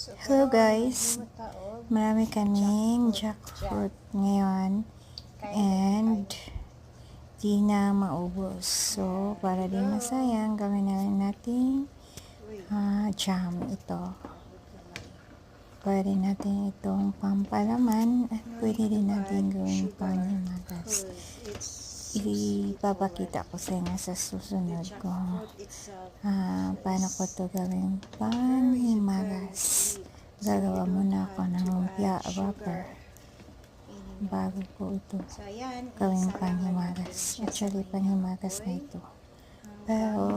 Hello guys, marami kaming jackfruit ngayon and di na maubos. So, para di masayang, gawin na lang natin jam ito. Pwede natin itong pampalaman at pwede din natin gawin panghimagas. Ipapakita ko sa inyo sa susunod ko paano ko ito gawin panghimagas. Gagawa muna ako ng lumpia wrapper bago ko ito gawin panghimagas. Actually, panghimagas na ito. Pero,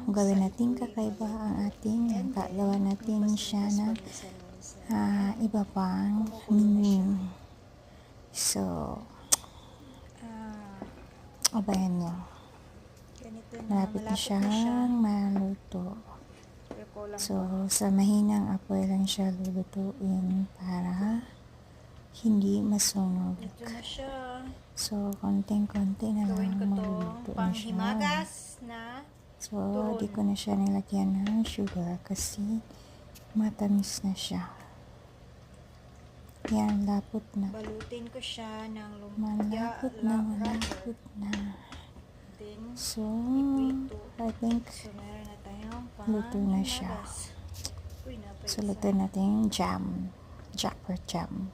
gawin natin kakaiba ang ating gagawa natin siya ng iba pang menu. So, abayan nyo. Malapit na siyang maluto. So, sa mahinang apoy lang siya lulutuin para hindi masunog. So, konting-konti na lang malulutuin siya. So, di ko na siya nilagyan ng sugar kasi matamis na siya. Yan, lapot na. Balutin ko siya ng lumpia. Malapot na. So, I think luto na siya. So, luto natin yung jam. Jackfruit jam.